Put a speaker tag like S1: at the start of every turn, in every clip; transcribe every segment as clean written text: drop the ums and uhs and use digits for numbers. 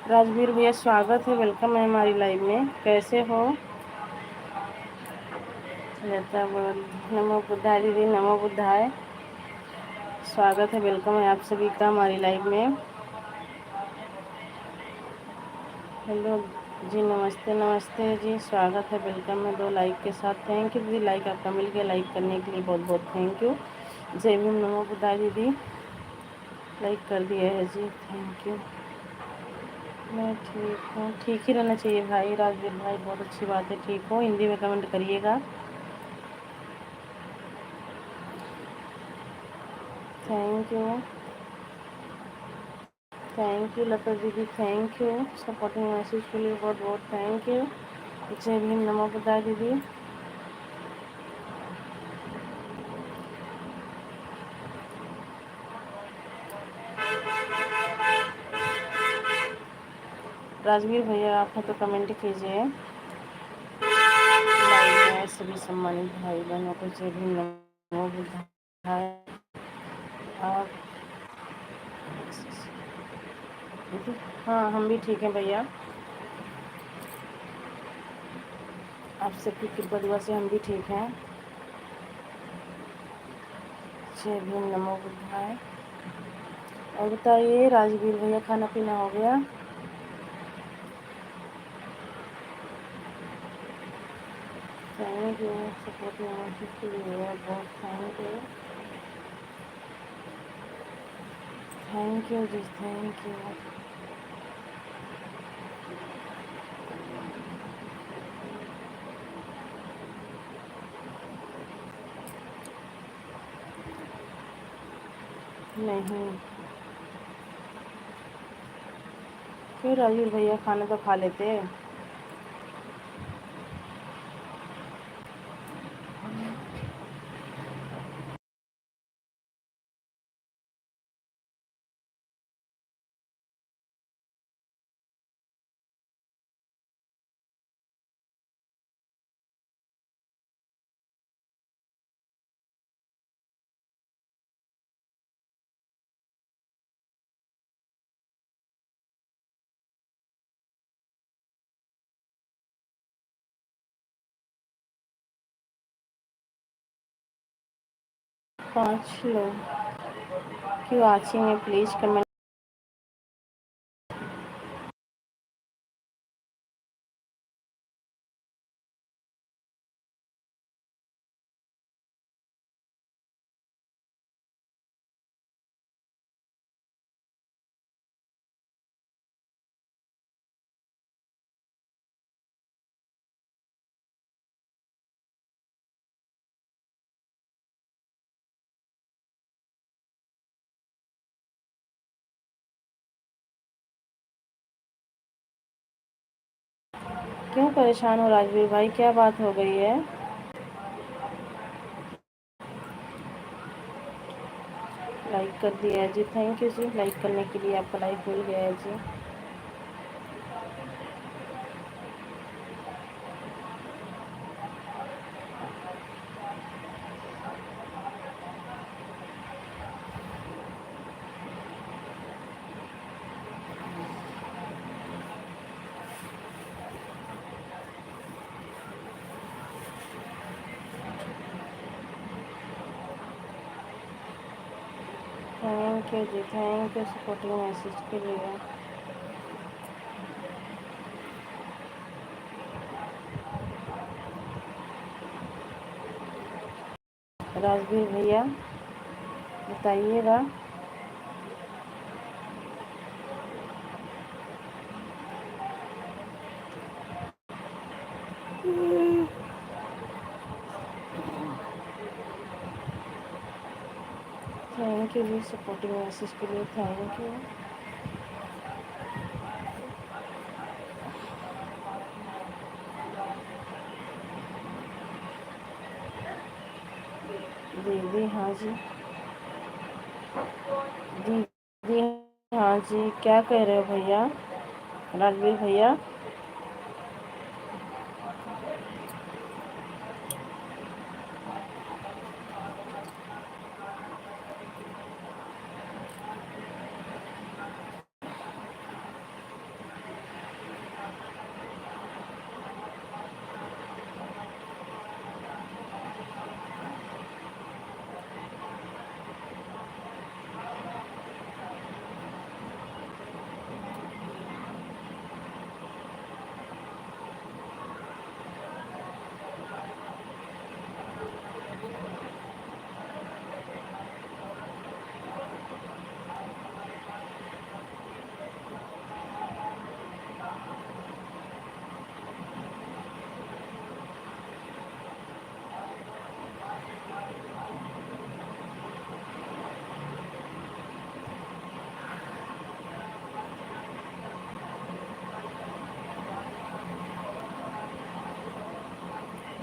S1: राजवीर भैया स्वागत है, वेलकम है हमारी लाइव में। कैसे हो? रहता बोल। नमो बुद्धाय दीदी, नमो बुद्धाय। स्वागत है, वेलकम है आप सभी का हमारी लाइव में। हेलो जी, नमस्ते नमस्ते जी, स्वागत है, वेलकम है 2 लाइक के साथ। थैंक यू दीदी, लाइक आपका मिल गया। लाइक करने के लिए बहुत बहुत थैंक यू। जय भीम, नमो बुद्धाय दीदी, लाइक कर दिया है जी, थैंक यू। मैं ठीक हूँ, ठीक ही रहना चाहिए भाई। राजवीर भाई बहुत अच्छी बात है, ठीक हो। हिंदी में कमेंट करिएगा। थैंक यू, थैंक यू लता दीदी, थैंक यू सपोर्टिंग मैसेज के लिए बहुत बहुत थैंक यू। जय भीम, नमो बुद्धाय दीदी। राजवीर भैया आप हैं तो कमेंट कीजिए। लाइव में सभी सम्मानित भाई बहनों को जय भीम, नमो बुद्धाय। आप हाँ, हम भी ठीक हैं भैया, आप सबकी कृपा दुआ से हम भी ठीक हैं। जय भीम, नमो बुद्धाय। और बताइए राजवीर भैया, खाना पीना हो गया? थैंक यू सपोर्टिंग मैसेज के लिए बहुत थैंक यू। थैंक यू जी, थैंक यू। नहीं, क्यों राजवीर भैया, खाना तो खा लेते। पाँच लोग क्यों आची में प्लीज़ कमेंट। क्यों परेशान हो राजवीर भाई, क्या बात हो गई है? लाइक कर दिया है जी, थैंक यू जी, लाइक करने के लिए आपका लाइक मिल गया है जी। थैंक यू जी, थैंक यू सपोर्टिंग मैसेज के लिए। राजवीर भैया बताइएगा। थैंक यू जी सपोर्टिंग मैसेज के लिए, थैंक यू। दीदी हाँ जी, दीदी हाँ जी, क्या कह रहे हो भैया? राजवीर भैया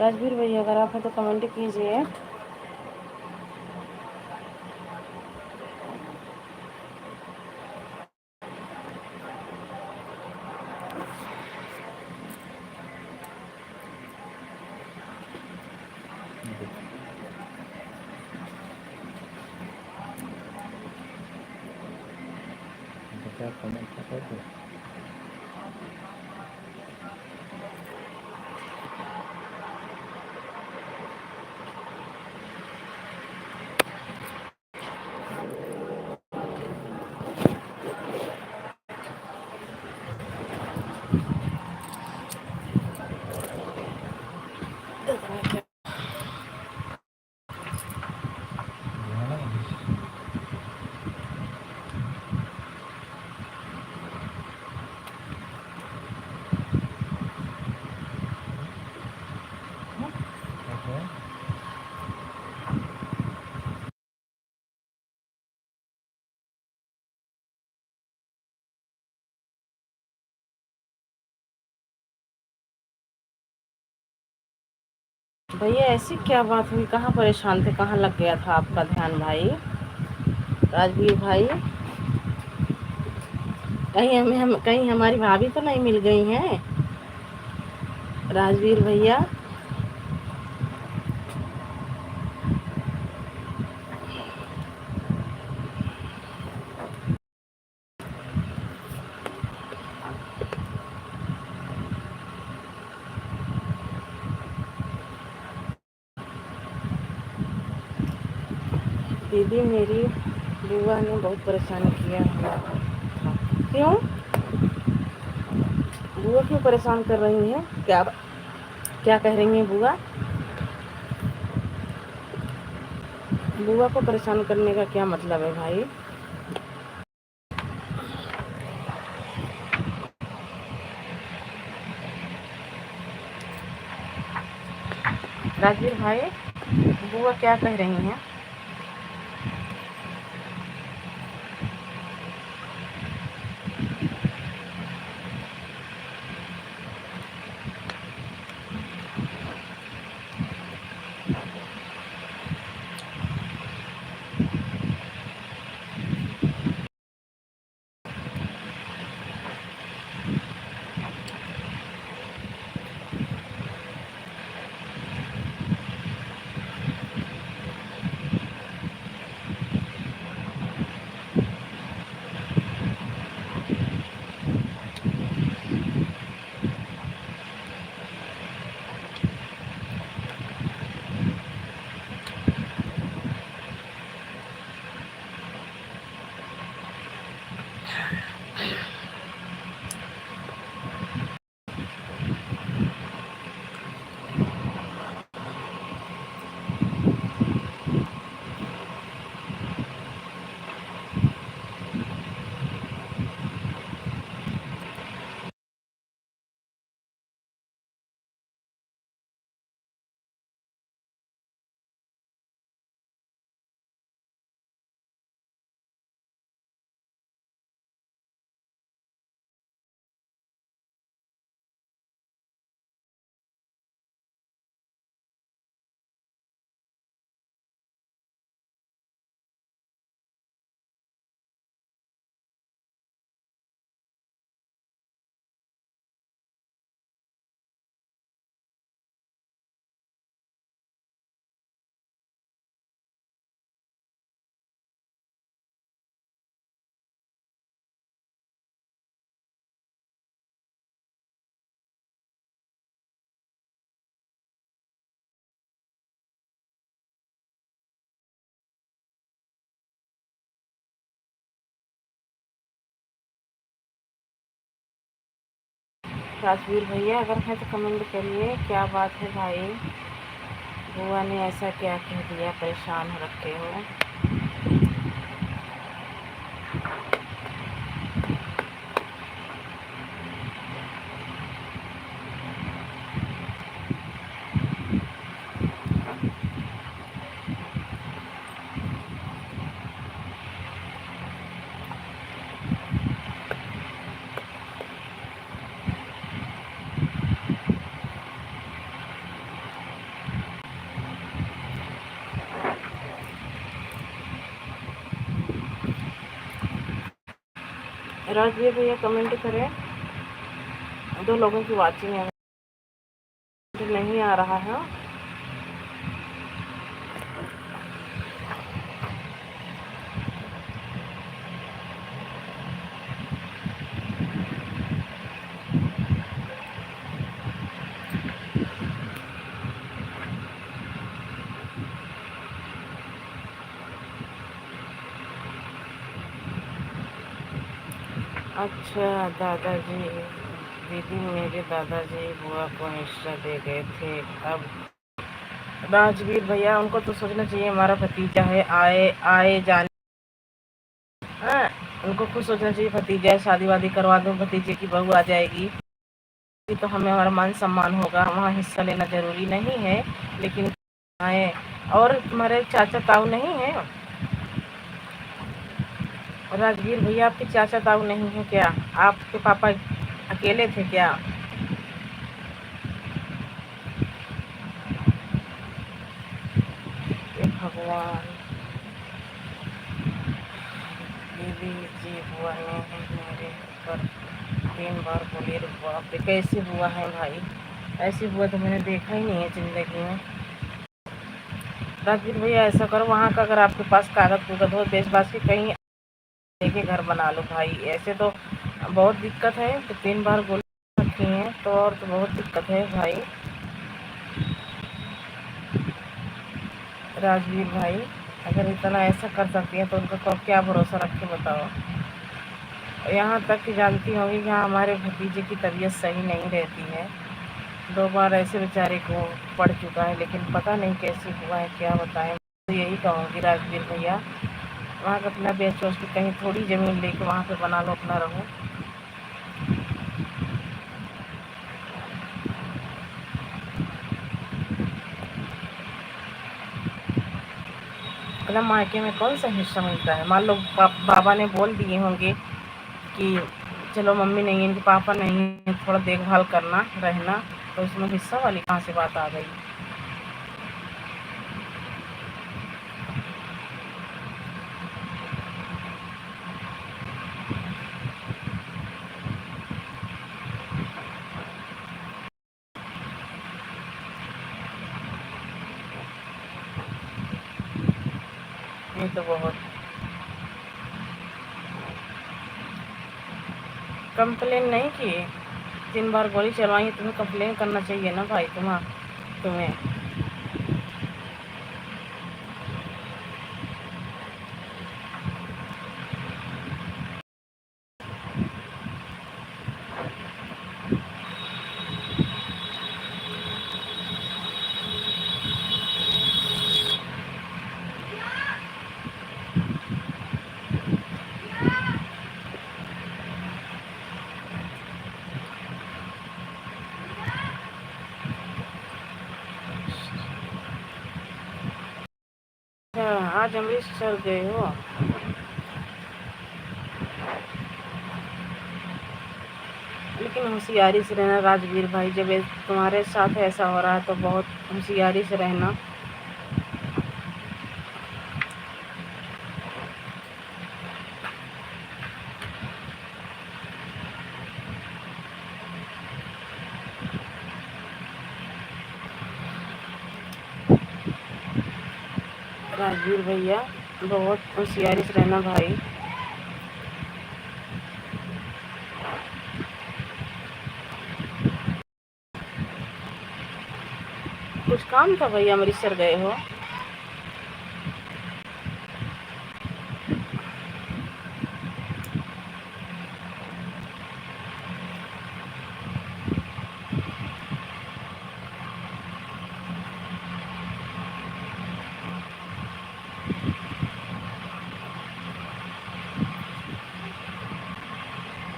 S1: राजवीर भैया अगर आप हैं तो कमेंट कीजिए। भैया ऐसी क्या बात हुई, कहाँ परेशान थे, कहाँ लग गया था आपका ध्यान भाई राजवीर भाई? कहीं हमारी भाभी तो नहीं मिल गई हैं राजवीर भैया? दीदी मेरी बुआ ने बहुत परेशान किया हुआ था। क्यों बुआ क्यों परेशान कर रही हैं? क्या क्या कह रही हैं बुआ? बुआ को परेशान करने का क्या मतलब है भाई? राजवीर भाई बुआ क्या कह रही हैं? राजवीर भैया अगर है तो कमेंट करिए, क्या बात है भाई? बुआ ने ऐसा क्या कह दिया, परेशान हो रखे हो? राजवीर भैया कमेंट करें। 2 लोगों की वाचिंग है, नहीं आ रहा है। अच्छा दादाजी, दीदी मेरे दादाजी बुआ को हिस्सा दे गए थे। अब राजवीर भैया उनको तो सोचना चाहिए हमारा भतीजा है, आए आए जाने। हाँ, उनको खुद सोचना चाहिए भतीजा है, शादी वादी करवा दूँ, भतीजे की बहू आ जाएगी तो हमें हमारा मान सम्मान होगा, वहाँ हिस्सा लेना जरूरी नहीं है। लेकिन आए, और तुम्हारे चाचा ताऊ नहीं है? राजवीर भैया आपके चाचा ताऊ नहीं है क्या? आपके पापा अकेले थे क्या? भगवान, दीदी जी बुआ ने मेरे पर 3 बार बोली। बाप रे, कैसी बुआ है भाई? ऐसी बुआ तो मैंने देखा ही नहीं है जिंदगी में। राजवीर भैया ऐसा करो, वहाँ का अगर आपके पास कागज कुगज हो, बेच बाज के कहीं लेके घर बना लो भाई। ऐसे तो बहुत दिक्कत है। तो 3 बार गोली रखी हैं तो और तो बहुत दिक्कत है भाई। राजवीर भाई अगर इतना ऐसा कर सकती है तो उनको तो क्या भरोसा रख के बताओ। यहाँ तक कि जानती होंगी कि हाँ हमारे भतीजे की तबीयत सही नहीं रहती है। 2 बार ऐसे बेचारे को पड़ चुका है, लेकिन पता नहीं कैसे हुआ है, क्या बताएं। तो यही कहूँगी राजवीर भैया, वहाँ का अपना बेच वोच के कहीं थोड़ी ज़मीन लेके वहाँ पे बना लो, अपना रहो। अपना मायके में कौन सा हिस्सा मिलता है? मान लो बाबा ने बोल दिए होंगे कि चलो मम्मी नहीं है, इनके पापा नहीं है, थोड़ा देखभाल करना रहना, तो इसमें हिस्सा वाली कहाँ से बात आ गई? ये तो बहुत कंप्लेन नहीं की, 3 बार गोली चलवाई, तुम्हें कंप्लेन करना चाहिए ना भाई। तुम्हें आज अमृतसर गए हो? लेकिन होशियारी से रहना राजवीर भाई, जब तुम्हारे साथ ऐसा हो रहा है तो बहुत होशियारी से रहना। राजवीर भैया बहुत होशियारी से रहना भाई। कुछ काम था भैया, अमृतसर गए हो?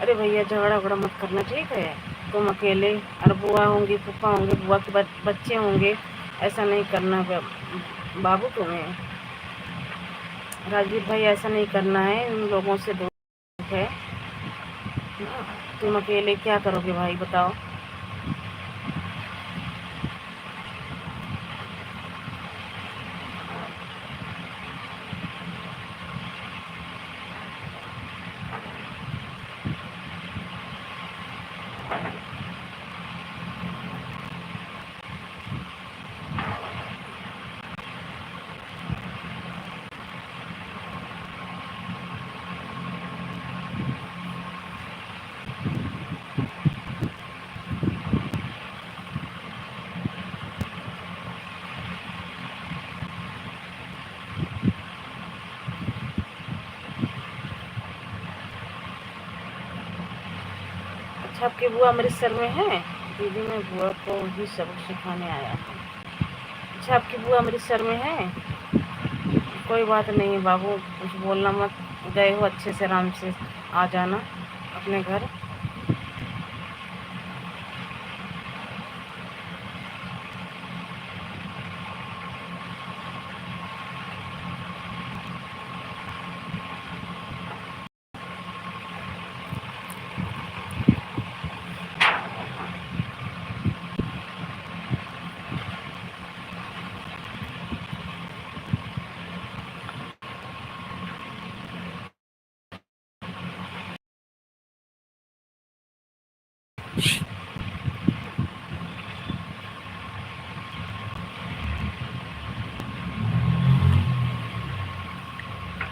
S1: अरे भैया झगड़ा उगड़ा मत करना, ठीक है? तुम अकेले, और बुआ होंगी, फूफा होंगे, बुआ के बच्चे होंगे, ऐसा नहीं करना बाबू तुम्हें। राजवीर भाई ऐसा नहीं करना है, उन लोगों से दूर है। तुम अकेले क्या करोगे भाई, बताओ? आपकी बुआ अमृतसर में है? दीदी मैं बुआ को भी सबक सिखाने आया हूँ। अच्छा आपकी बुआ अमृतसर में है? कोई बात नहीं है बाबू, कुछ बोलना मत, गए हो अच्छे से आराम से आ जाना अपने घर।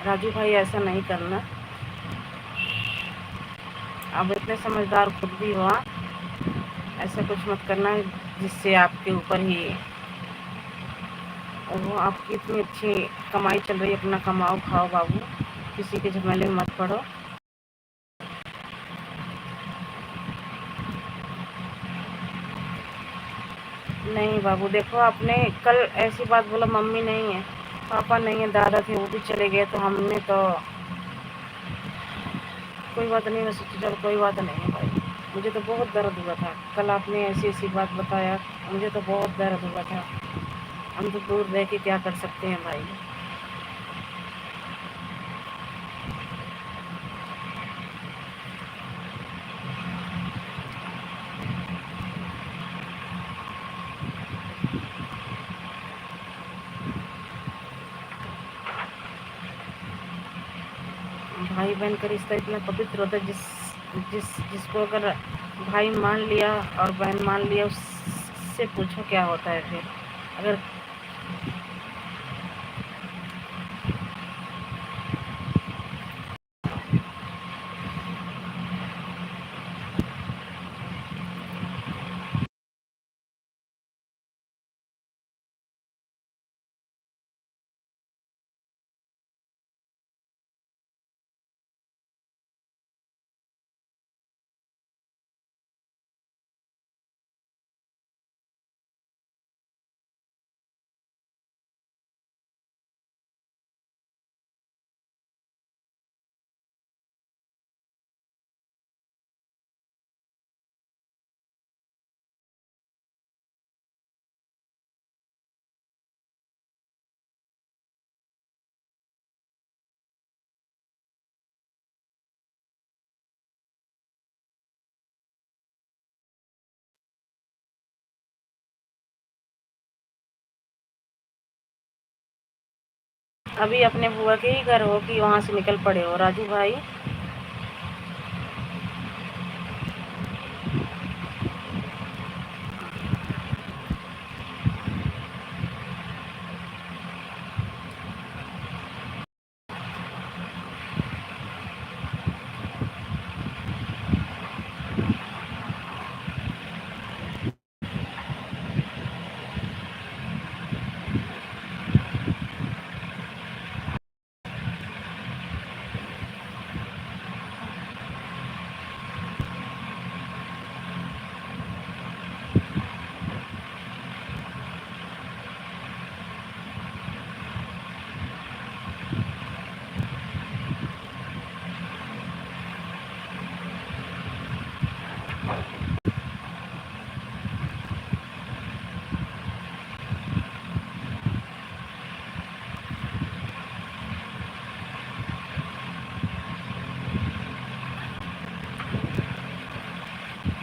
S1: राजू भाई ऐसा नहीं करना, आप इतने समझदार खुद भी हो। ऐसा कुछ मत करना जिससे आपके ऊपर ही वो, आपकी इतनी अच्छी कमाई चल रही है, अपना कमाओ खाओ बाबू, किसी के झमेले में मत पड़ो। नहीं बाबू देखो, आपने कल ऐसी बात बोला मम्मी नहीं है, पापा नहीं है, दादा थे वो भी चले गए, तो हमने तो कोई बात नहीं, मैं सोची चलो कोई बात नहीं है भाई। मुझे तो बहुत दर्द हुआ था कल, आपने ऐसी ऐसी बात बताया, मुझे तो बहुत दर्द हुआ था। हम तो दूर रह के क्या कर सकते हैं भाई। भाई बहन का रिश्ता इतना पवित्र होता है, जिसको अगर भाई मान लिया और बहन मान लिया, उससे पूछो क्या होता है फिर। अगर अभी अपने बुआ के ही घर हो कि वहाँ से निकल पड़े हो राजू भाई?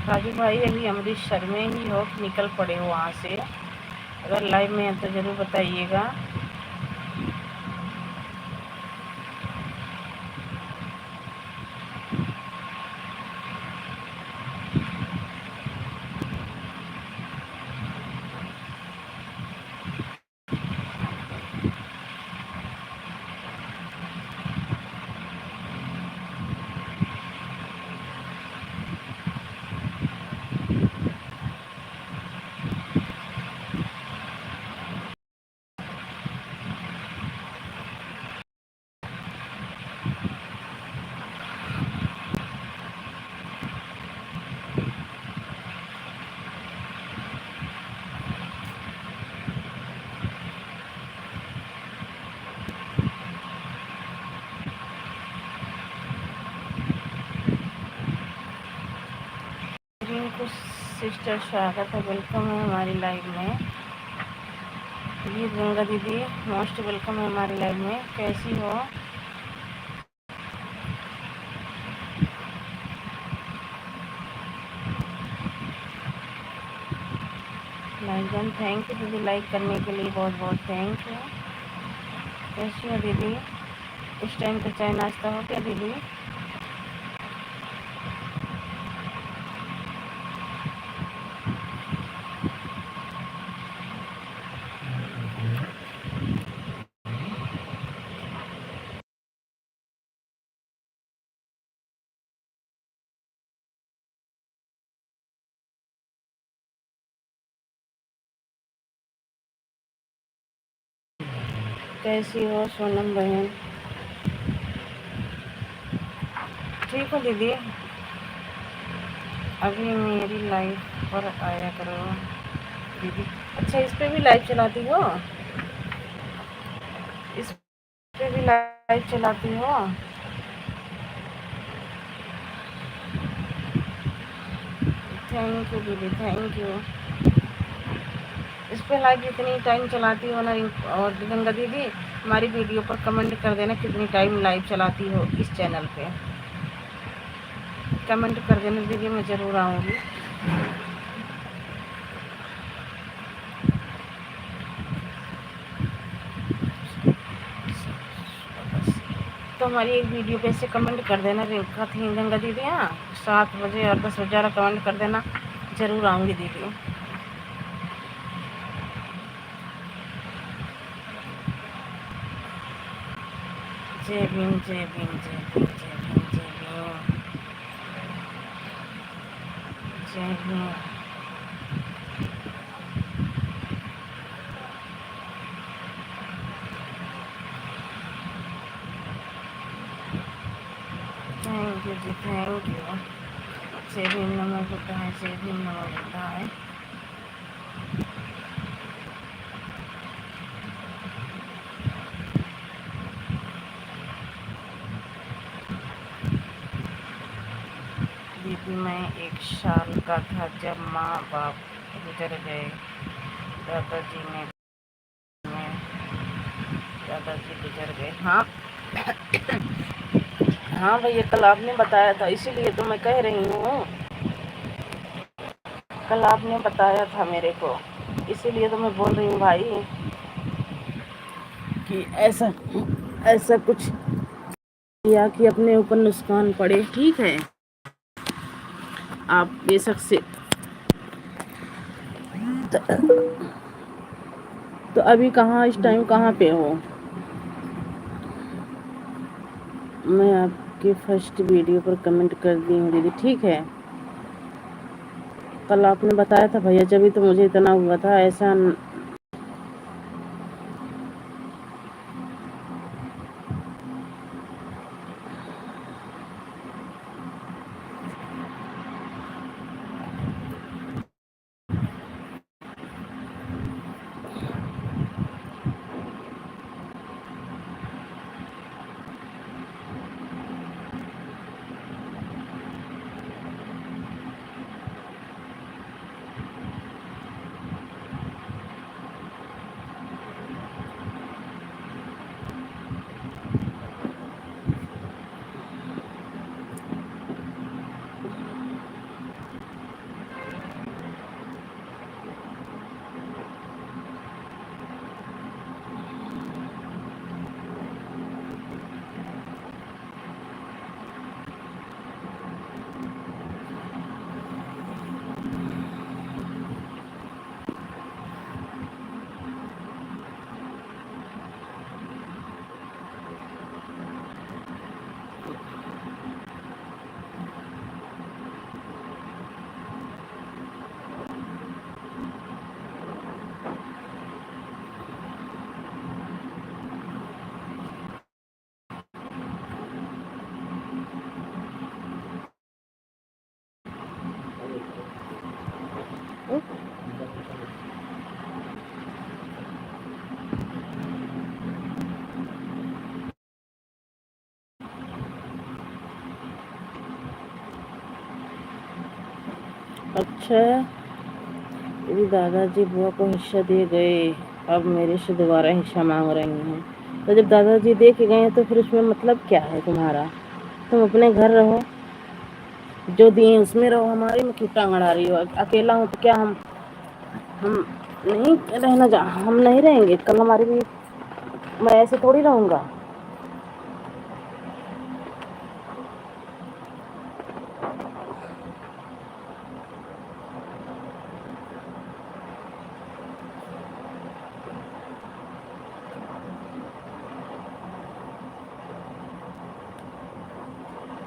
S1: राजू भाई अभी अमृतसर में ही हो कि निकल पड़े हो वहाँ से? अगर लाइव में है तो ज़रूर बताइएगा। सिस्टर स्वागत है, वेलकम है हमारी लाइव में। जी गंगा दीदी मोस्ट वेलकम है हमारी लाइव में। कैसी हो? लाइक थैंक यू दीदी, लाइक करने के लिए बहुत बहुत थैंक यू। कैसी हो दीदी? इस टाइम पे चाय नाश्ता हो क्या दीदी? कैसी हो सोनम बहन? ठीक हो दीदी? अभी मेरी लाइव पर आया करो दीदी। अच्छा, इस पे भी लाइव चलाती हो? इस पे भी लाइव चलाती हो? थैंक यू दीदी, थैंक यू। इस पे लाइव जितनी टाइम चलाती हो ना, और गंगा दीदी हमारी वीडियो पर कमेंट कर देना कितनी टाइम लाइव चलाती हो इस चैनल पे। कमेंट कर देना दीदी, मैं ज़रूर आऊँगी। तो हमारी एक वीडियो पे से कमेंट कर देना रेखा थी गंगा दीदी। हाँ, 7 बजे और 10 बजे कमेंट कर देना, ज़रूर आऊँगी दीदी। जय भीम, जय भीम, जय भीम, जय भीम, जय भीम, जय भीम। थैंक यू जी, थैंक यू। जय भीम नमो बुद्धाय, जय भीम नमो बुद्धाय। दीदी मैं 1 साल का था जब माँ बाप गुजर गए। दादाजी ने दादाजी गुजर गए। हाँ हाँ भैया, कल आपने बताया था, इसीलिए तो मैं कह रही हूँ। कल आपने बताया था मेरे को, इसीलिए तो मैं बोल रही हूँ भाई कि ऐसा ऐसा कुछ किया कि अपने ऊपर नुकसान पड़े। ठीक है, आप बेशक से तो अभी कहाँ, इस टाइम कहाँ पे हो? मैं आपके फर्स्ट वीडियो पर कमेंट कर दी हूँ दीदी। ठीक है, कल आपने बताया था भैया, जब भी तो मुझे इतना हुआ था। ऐसा अच्छा, मेरी दादाजी बुआ को हिस्सा दे गए, अब मेरे से दोबारा हिस्सा मांग रही हैं। तो जब दादाजी दे के गए तो फिर उसमें मतलब क्या है तुम्हारा? तुम अपने घर रहो, जो दिए उसमें रहो, हमारे में क्यों टांग अड़ा रही हो? अकेला हूँ तो क्या हम नहीं रहना हम नहीं रहेंगे? कल हमारी भी मैं ऐसे थोड़ी रहूँगा।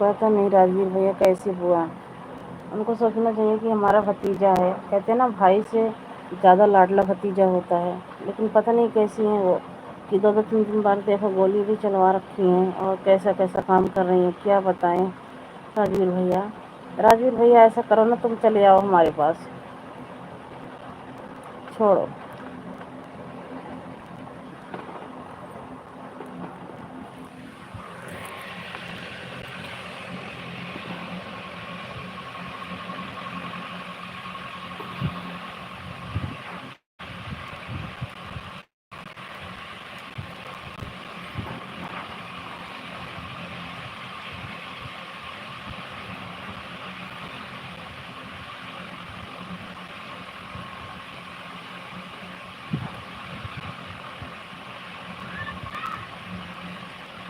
S1: पता नहीं राजवीर भैया कैसी बुआ, उनको सोचना चाहिए कि हमारा भतीजा है। कहते हैं ना भाई से ज़्यादा लाडला भतीजा होता है, लेकिन पता नहीं कैसी हैं वो कि दो दो तीन तीन बार देखो गोली भी चलवा रखी हैं और कैसा कैसा काम कर रही हैं, क्या बताएं राजवीर भैया। राजवीर भैया ऐसा करो ना, तुम चले आओ हमारे पास, छोड़ो।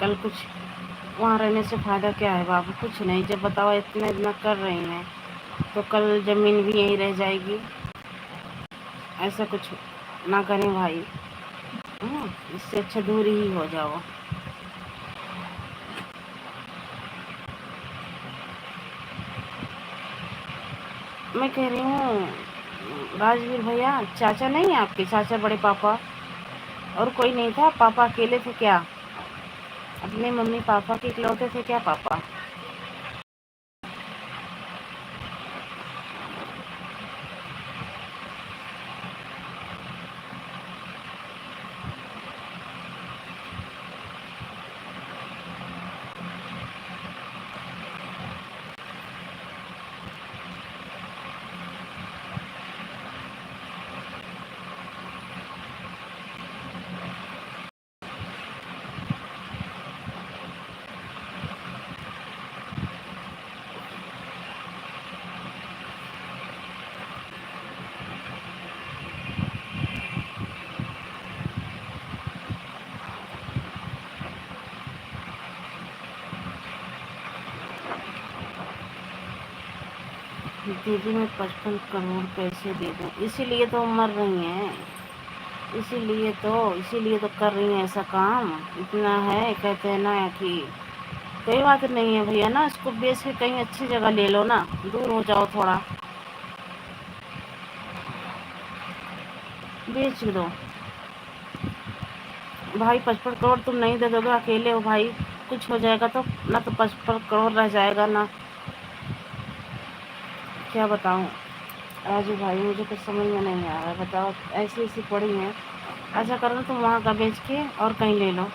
S1: कल कुछ वहाँ रहने से फ़ायदा क्या है बाबू? कुछ नहीं। जब बताओ इतना इतना कर रही हैं तो कल ज़मीन भी यहीं रह जाएगी। ऐसा कुछ ना करें भाई, इससे अच्छा दूर ही हो जाओ। मैं कह रही हूँ राजवीर भैया, चाचा नहीं है आपके? चाचा, बड़े पापा, और कोई नहीं था? पापा अकेले थे क्या? अपने मम्मी पापा के इकलौते थे क्या पापा? दीदी मैं 55 करोड़ पैसे दे दूँ, इसीलिए तो मर रही हैं। इसीलिए तो कर रही हैं ऐसा काम। इतना है, कहते हैं ना कि कोई बात नहीं है भैया ना, इसको बेच के कहीं अच्छी जगह ले लो ना, दूर हो जाओ थोड़ा, बेच दो भाई। 55 करोड़ तुम नहीं दे दोगे, अकेले हो भाई, कुछ हो जाएगा तो ना, तो 55 करोड़ रह जाएगा ना। क्या बताऊँ राजू भाई, मुझे कुछ समझ में नहीं आ रहा है। बताओ, ऐसी ऐसी पड़ी हैं। ऐसा करो ना, तुम वहाँ का बेच के और कहीं ले लो।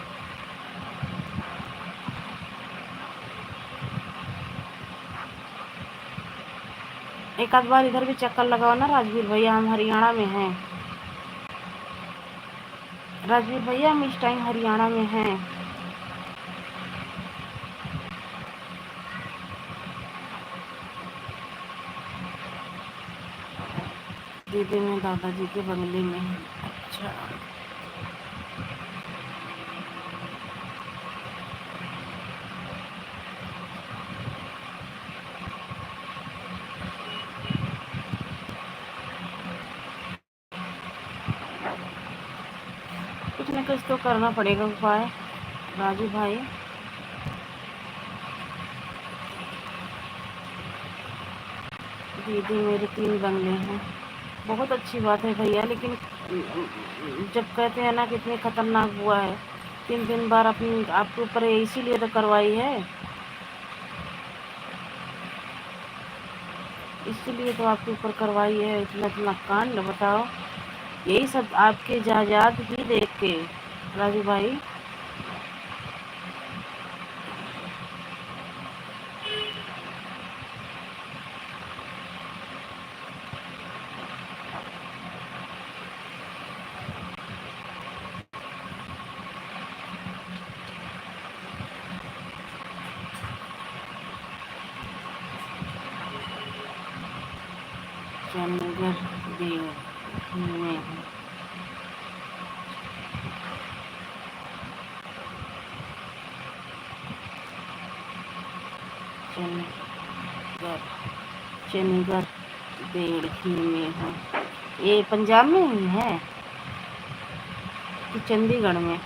S1: एक आध बार इधर भी चक्कर लगाओ ना राजवीर भैया, हम हरियाणा में हैं। राजवीर भैया हम इस टाइम हरियाणा में हैं। दीदी में दादाजी के बंगले में है। अच्छा, कुछ ना कुछ तो करना पड़ेगा उपाय राजू भाई। दीदी मेरे 3 बंगले हैं। बहुत अच्छी बात है भैया, लेकिन जब कहते हैं ना कि इतनी खतरनाक हुआ है, 3 3 बार अपनी आपके ऊपर इसीलिए तो करवाई है, इसीलिए तो आपके ऊपर करवाई है इतना इतना कांड। बताओ, यही सब आपके जायदाद ही देख के राजू भाई। चंडीगढ़ देव में है। चंडीगढ़ चंडीगढ़ देवखी में है। ये पंजाब में ही है कि चंडीगढ़ में?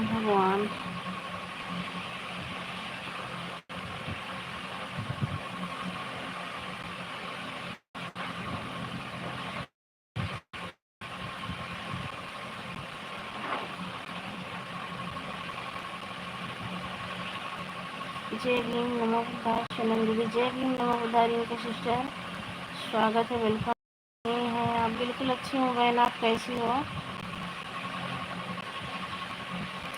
S1: भगवान जय भीम नमो बुद्धाय। शनन दीदी जय भीम नमो बुद्धाय। रिंकू सिस्टर स्वागत है, वेलकम है। आप बिल्कुल अच्छी हो बहन, आप कैसी हो?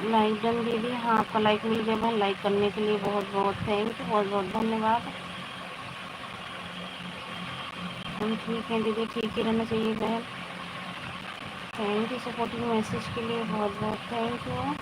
S1: लाइक डन दीदी, हाँ आपका लाइक मिल गया बहन। लाइक करने के लिए बहुत बहुत थैंक यू, बहुत बहुत धन्यवाद। हम ठीक हैं दीदी, ठीक ही रहना चाहिए बहन। थैंक यू सपोर्टिंग मैसेज के लिए, बहुत बहुत thank you.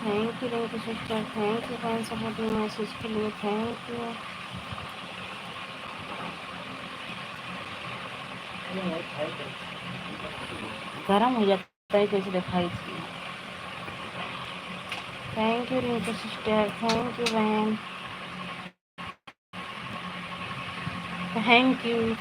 S1: Thank you Rinku sister, thank you बहन सपोर्टिंग मैसेज के लिए, थैंक यू। गर्म हो जाता है कैसे दिखाई थी। Thank you Rinku sister, thank you बहन, thank you.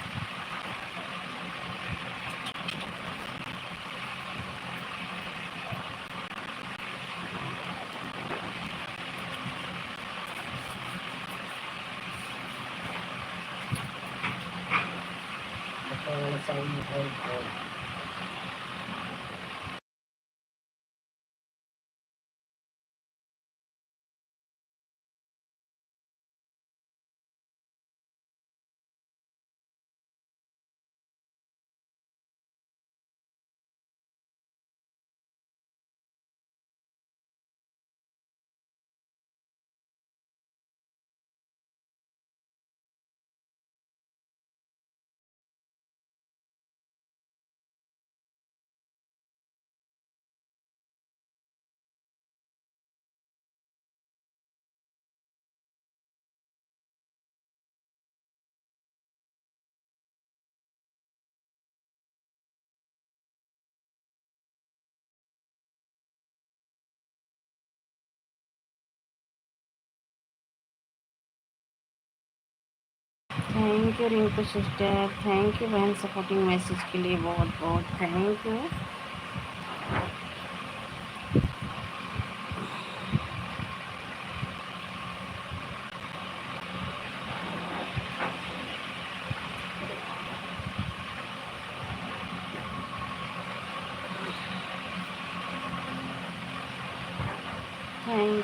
S1: Thank you Rinku sister, thank you बहन सपोर्टिंग मैसेज के लिए, बहुत बहुत thank you.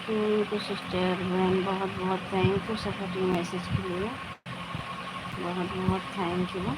S1: Thank you sister बहन, बहुत बहुत थैंक यू सपोर्टिंग मैसेज के लिए, बहुत बहुत thank you.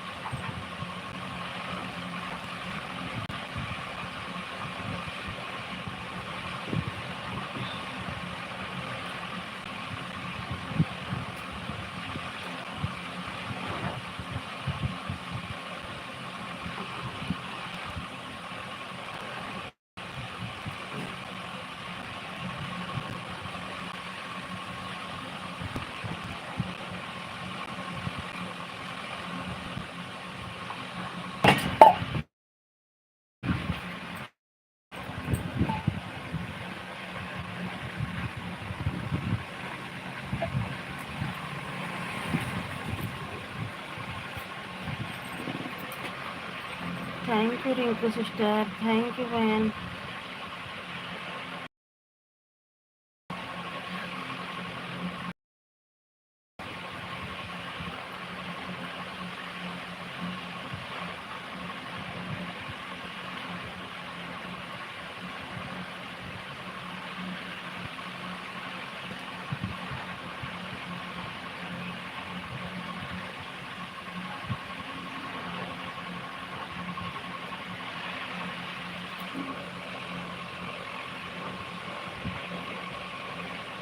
S1: Thank you Rinku sister, thank you बहन।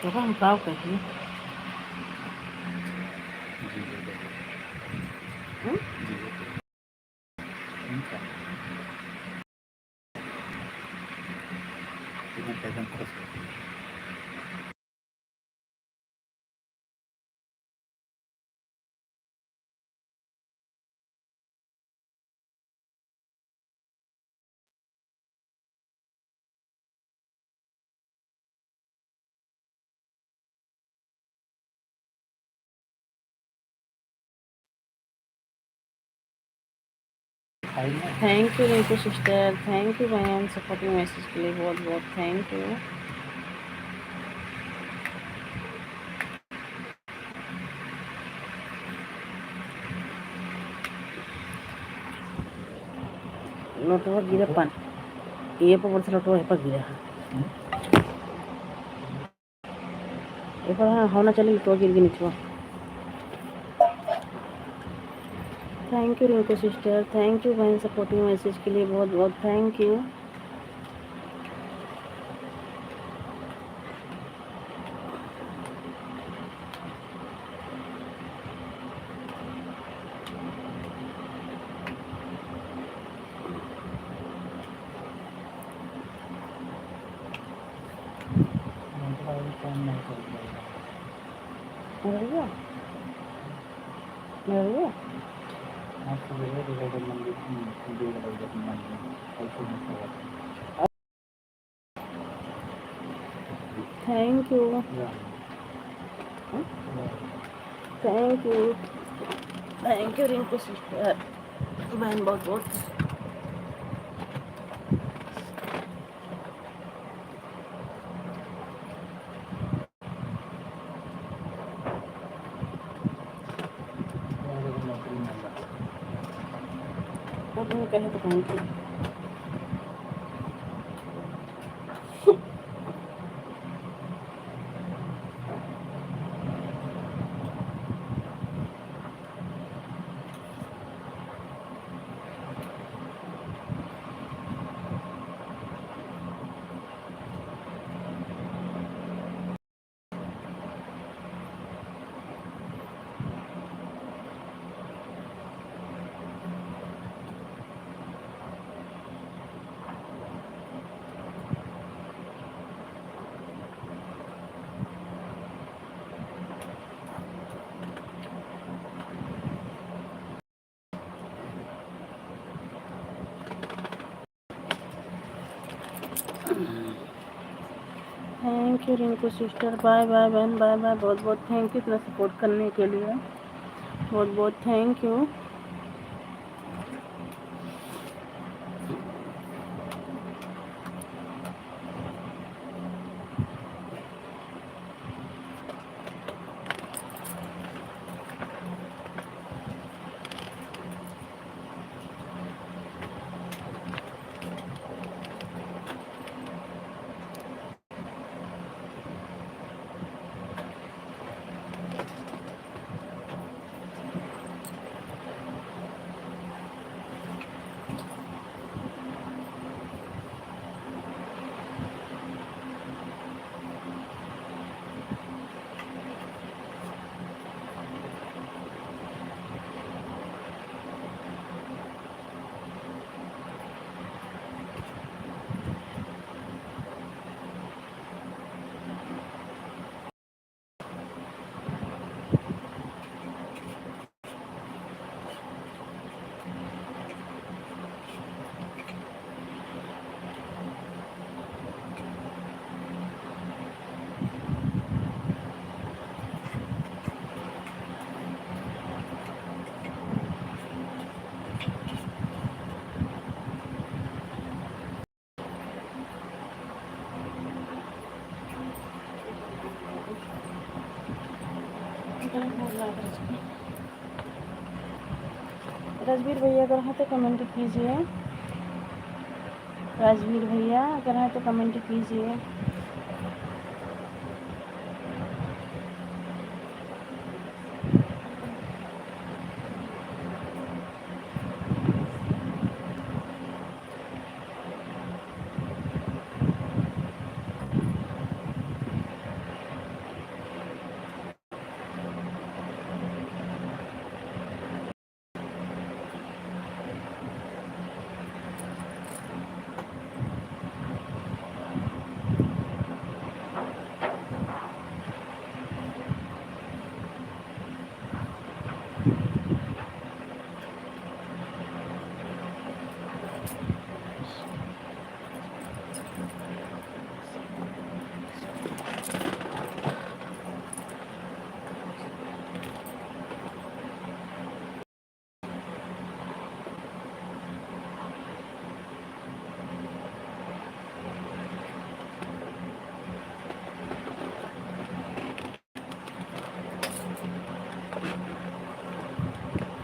S1: तो हम काव कहिए thank you Rinku sister, thank you बहन सपोर्टिंग मैसेज के लिए, बहुत बहुत थैंक यू। लोटवा गिरा पानी, ये पर बरसा लोटवा पर गिरा ये पर होना चले लोटवा गिर के नीचे। Thank you Rinku sister, thank you बहन सपोर्टिंग मैसेज के लिए, बहुत बहुत thank you. Thank you, thank you, thank you Rinku sister बहन, बहुत बहुत। वो तुम कहे तो thank you. Thank you Rinku sister, bye bye बहन, बाय बाय, बहुत बहुत थैंक यू इतना सपोर्ट करने के लिए, बहुत बहुत थैंक यू। राजवीर भैया अगर हैं तो कमेंट कीजिए। राजवीर भैया अगर हैं तो कमेंट कीजिए।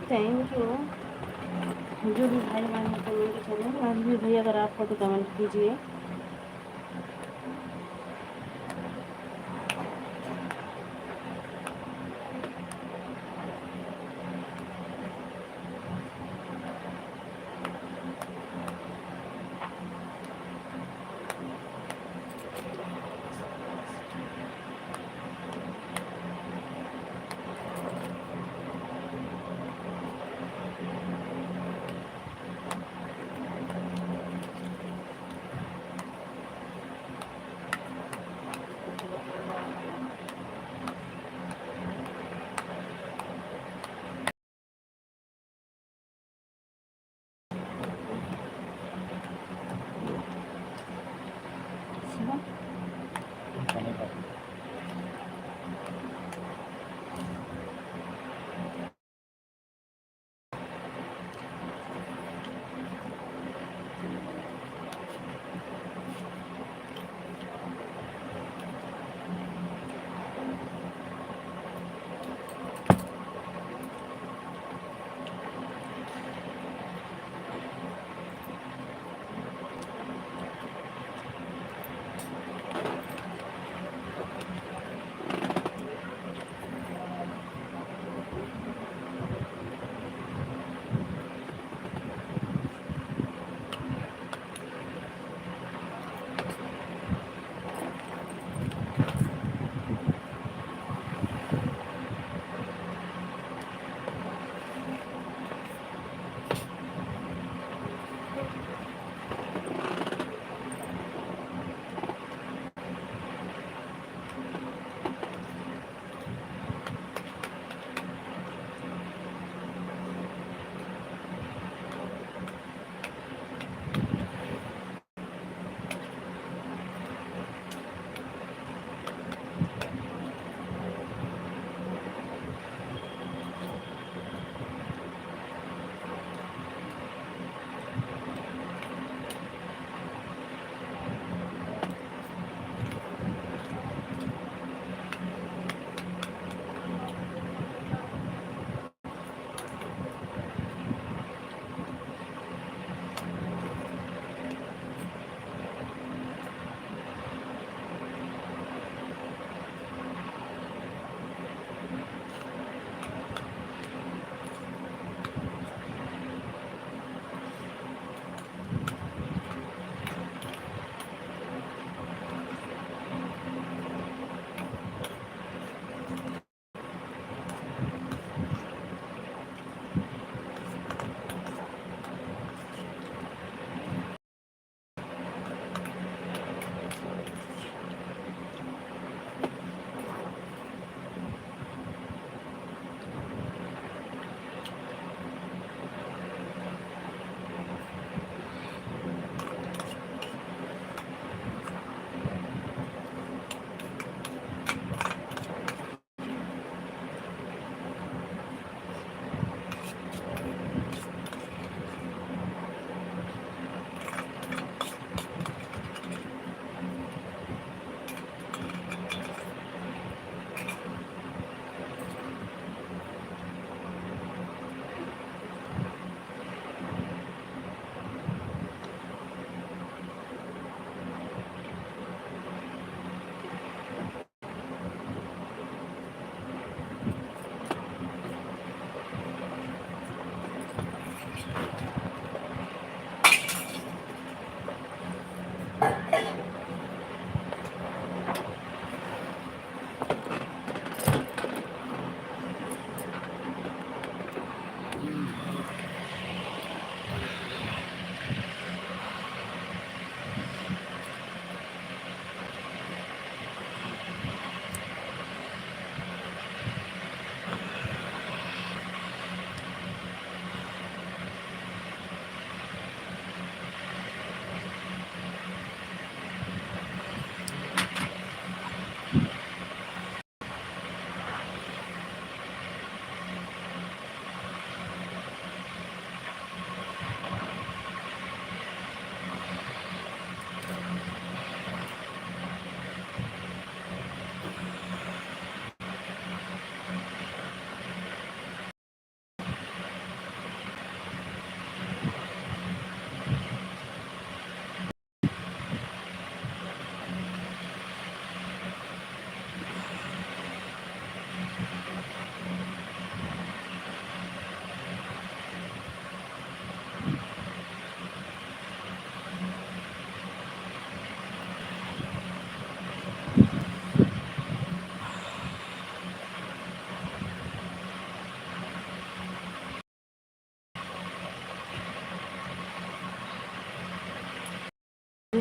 S1: Thank you. जो भी भाई बहन कमेंट करें, राजवीर भैया अगर आप हो तो कमेंट कीजिए।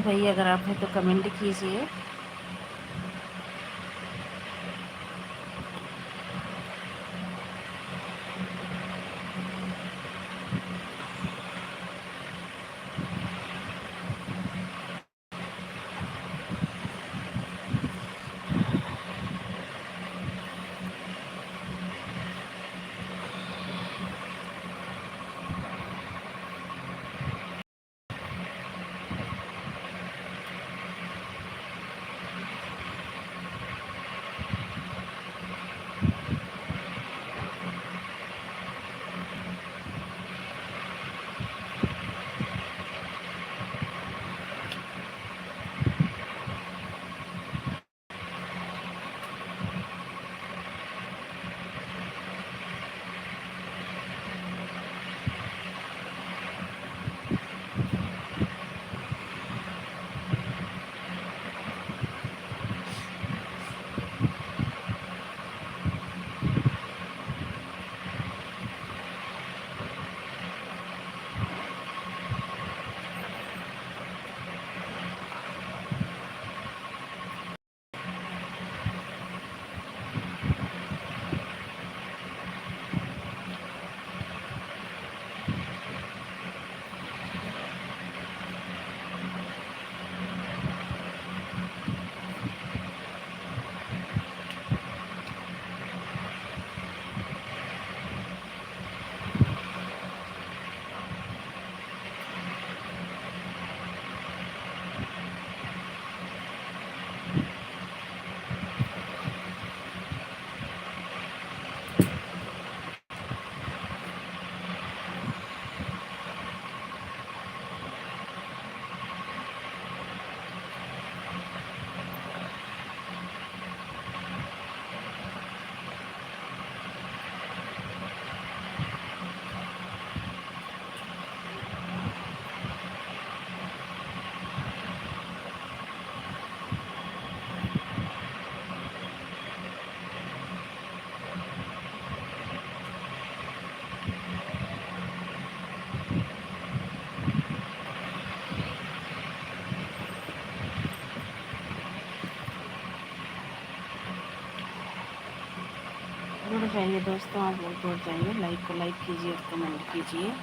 S1: भाई अगर आप हैं तो कमेंट कीजिए। जुड़ जाइए दोस्तों, आप लोग जुड़ जाइए, लाइक को लाइक कीजिए और कमेंट कीजिए।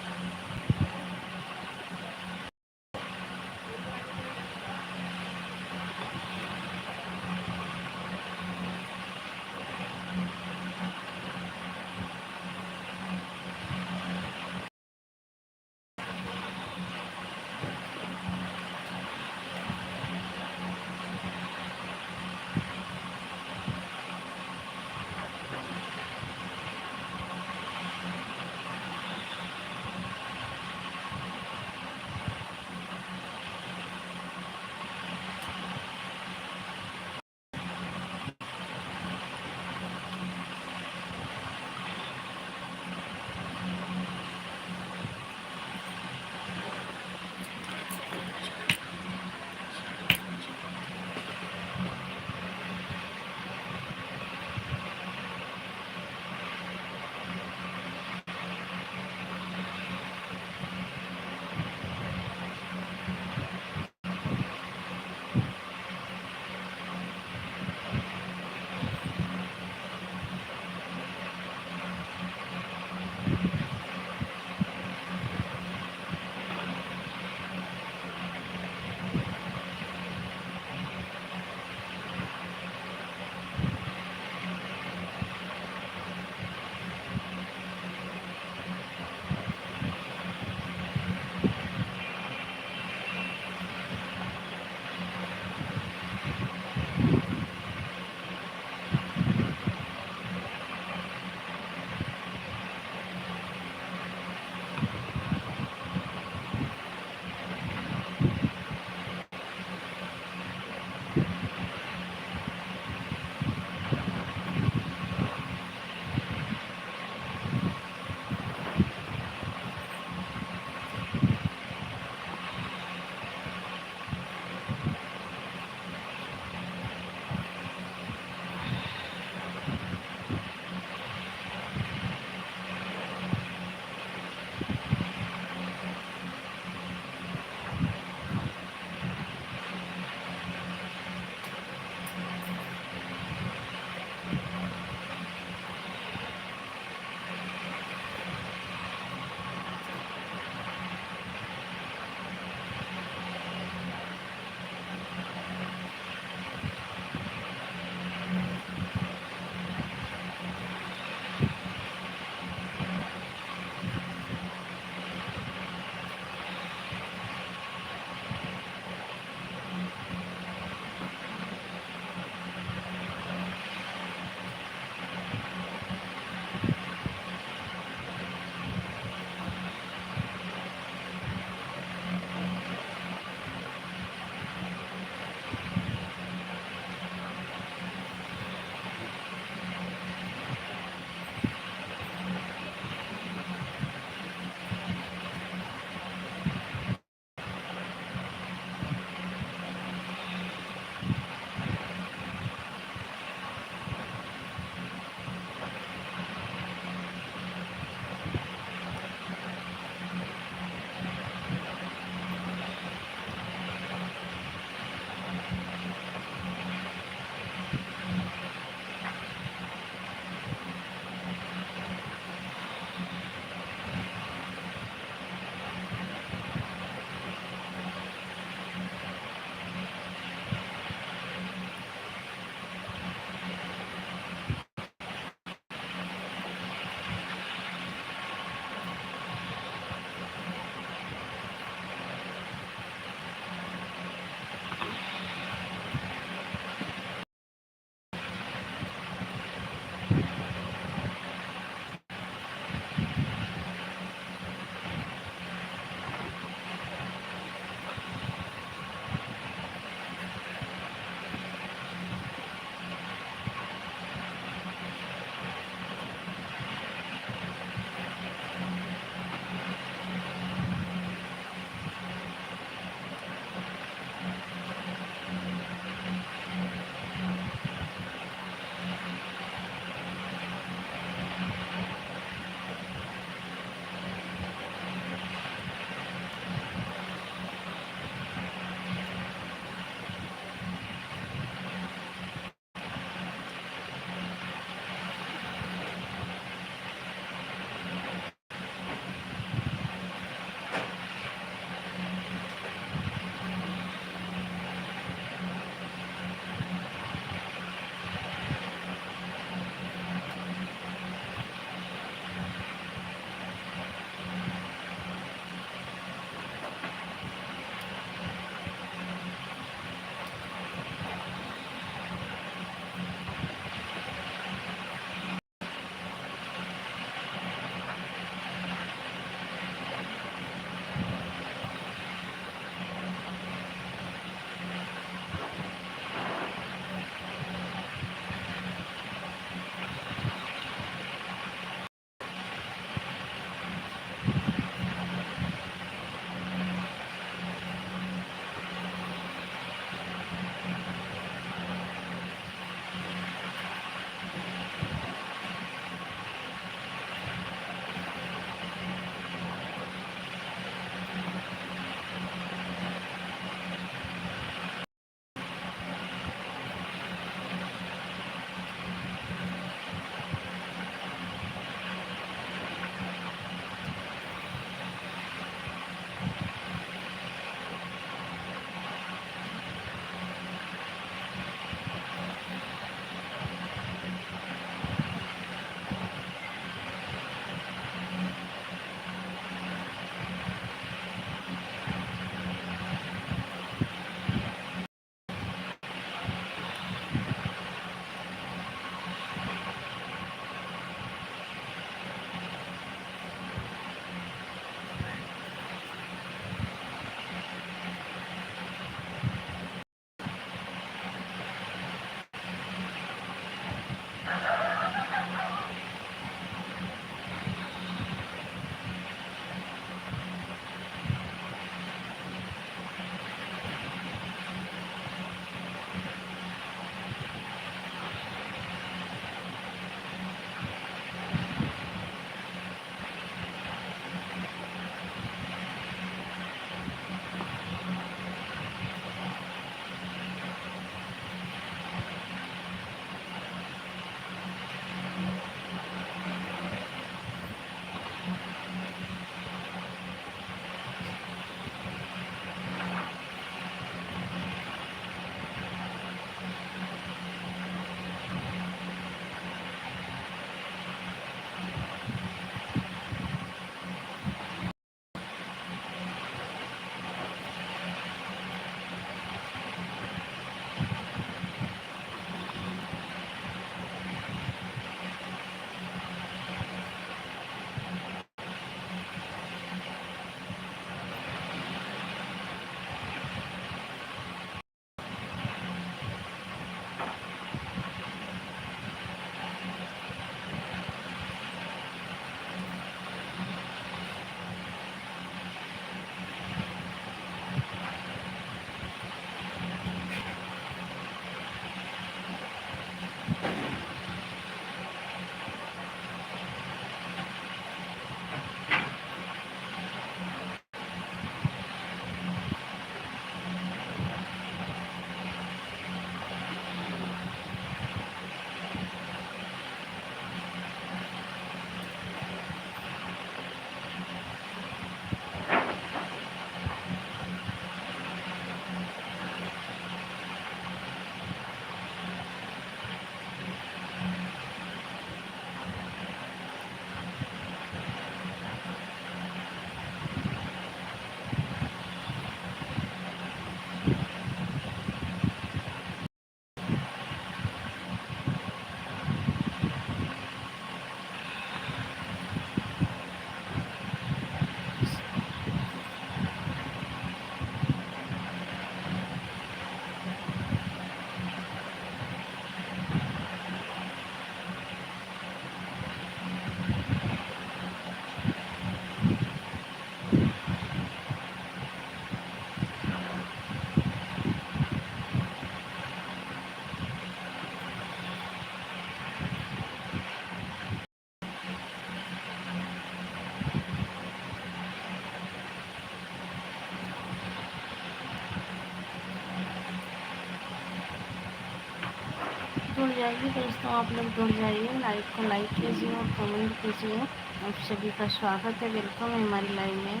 S1: जुड़ जाइए दोस्तों, आप लोग जुड़ जाइए, लाइक को लाइक कीजिए और कमेंट कीजिए। आप सभी का स्वागत है, वेलकम है हमारी लाइव में।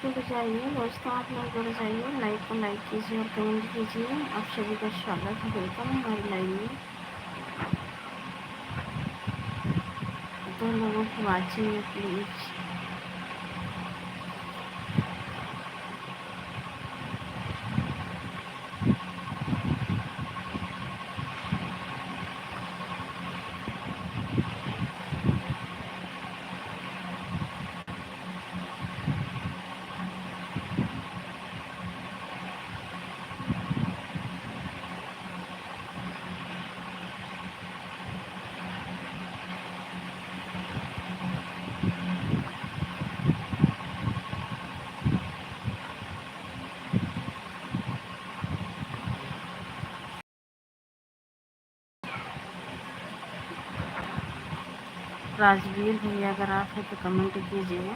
S1: जुड़ जाइए दोस्तों, आप लोग जुड़ जाइए, लाइक को लाइक कीजिए और कमेंट कीजिए। आप सभी का स्वागत है, वेलकम है हमारी लाइव में। दो लोगों की वाचिंग है प्लीज़। राजवीर भैया अगर आप हैं तो कमेंट कीजिए।